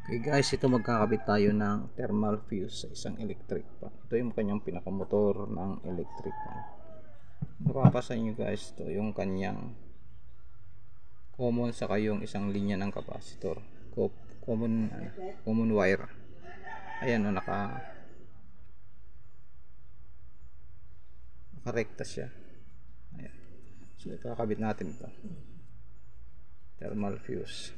Okay guys, ito magkakabit tayo ng thermal fuse sa isang electric fan. Ito yung kanyang pinakamotor ng electric fan. Mapapasan nyo guys, ito yung kanyang common saka yung isang linya ng capacitor. Common wire. Ayan o, nakarekta siya. Ayan. So ikakabit natin ito. Thermal fuse.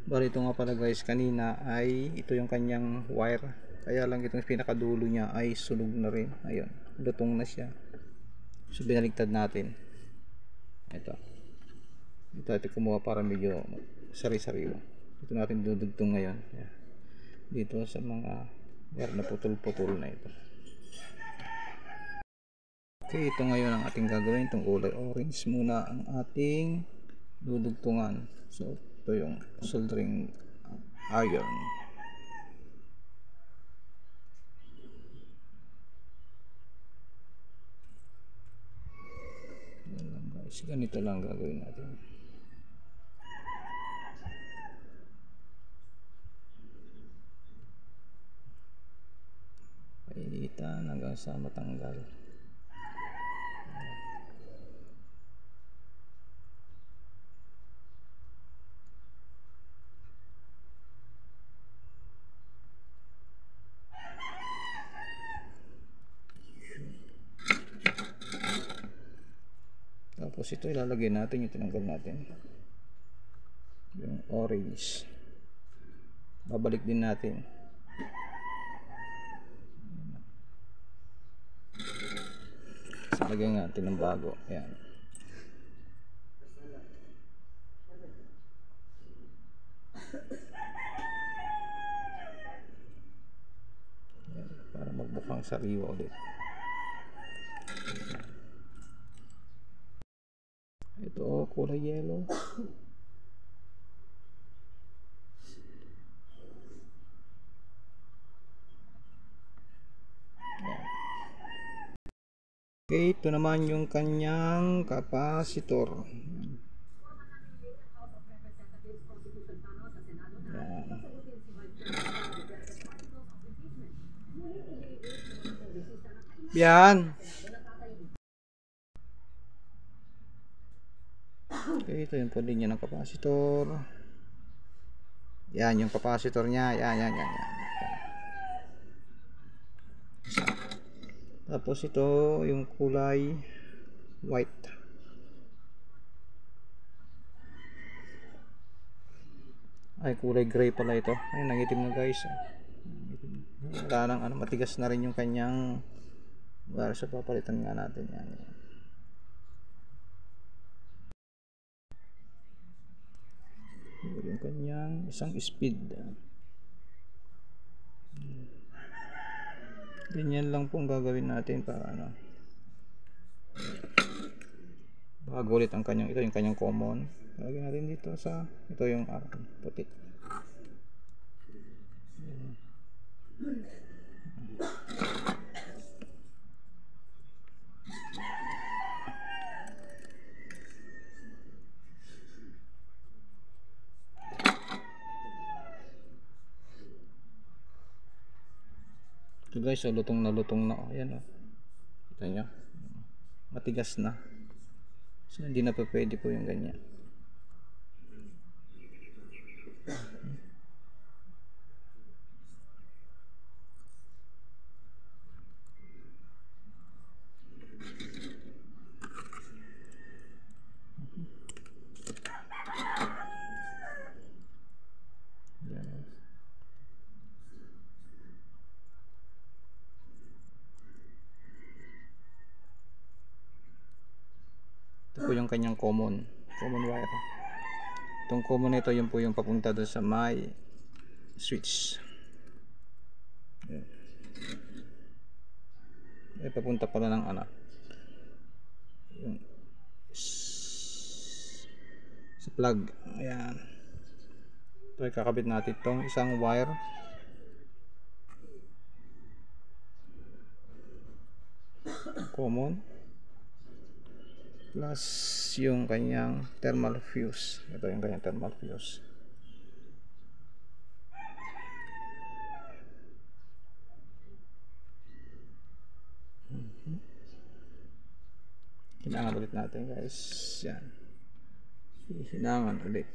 Bali ito nga pala guys, kanina ay ito yung kanyang wire, kaya lang itong pinakadulo niya ay sunog na rin. Ayun, lutong na siya. So binaligtad natin. Ito kumuha para medyo sari-sariwa. Ito natin dudugtong ngayon. Ayan. Dito sa mga wire na putol-putol na ito. Okay, ito ngayon ang ating gagawin. Itong kulay orange muna ang ating dudugtungan. So ito yung soldering iron. Guys, ganito lang gagawin natin. Painitan hanggang sa matanggal. Tapos ito ilalagay natin, yung tinanggal natin yung orange, babalik din natin. So lagyan natin ng bago. Ayan. Ayan, para magbukang sariwa ulit. Ito kulay yellow. Okay, ito naman yung kanyang capacitor. Yan. Okay, ito yung linya ng capacitor. Yan yung capacitor niya. Yan. Tapos ito yung kulay white. Ay, kulay gray pala ito. Ay, nangitim na guys. Wala nang matigas na rin yung kanyang wire. So papalitan nga natin yan. Yung kanyang isang speed. Ganyan lang pong gagawin natin para bago ulit ang kanyang, ito yung kanyang common. Lagyan natin dito sa, ito yung puti. Ito guys, so lutong na. Ayan o. Kita nyo. Matigas na. So hindi na pa pwede po yung ganyan. Ito po yung kanyang common wire. Itong common nito, yun po yung papunta doon sa may switch. Ay, papunta pala ng yung sa plug. Ayan. Ito ay kakabit natin itong isang wire. Common plus yung kanyang thermal fuse. Ito yung kanyang thermal fuse. Hinangan ulit natin guys. Yan. Hinangan ulit.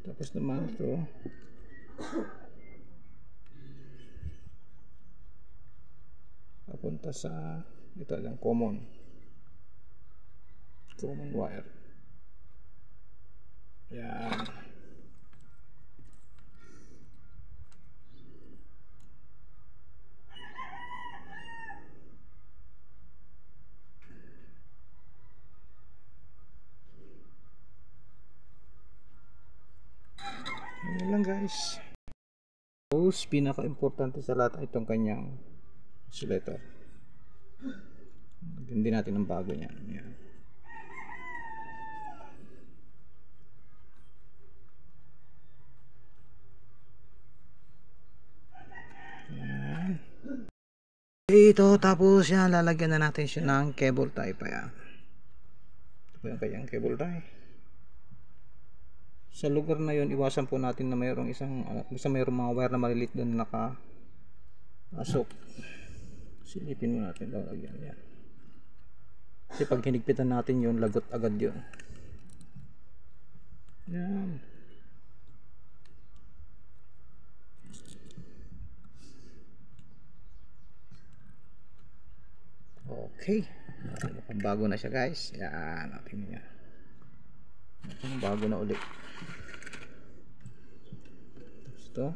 Tapos naman ito papunta sa ito lang common wire. Yan. Yan lang guys. Tapos pinaka-importante sa lahat ay itong kanyang insulator. Hindi natin ang bago niyan. Yan. Yan. Ito tapos yan lalagyan na natin siya ng cable tie pa yan. Ito po yung kanyang cable tie. Sa lugar na yon iwasan po natin na mayroong mayroong mga wire na malilit doon na nakapasok. Silipin mo natin lalagyan yan. Kasi pag hinigpitan natin yon lagot agad yon. Yan. Okay. Bago na siya guys. Yan. Tingnan niya. Bago na ulit. Ito.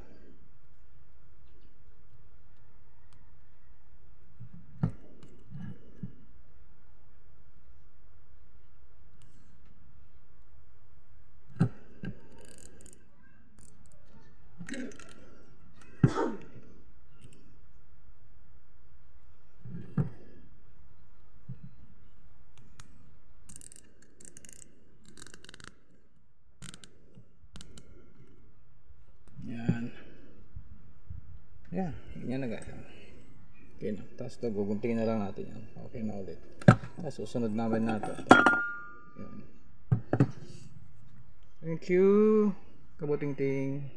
Yan, ganyan na guys. Okay na. Tapos ito, guguntingin na lang natin yan. Okay na ulit. Tapos susunod namin natin. Yan. Thank you, kabuting ting.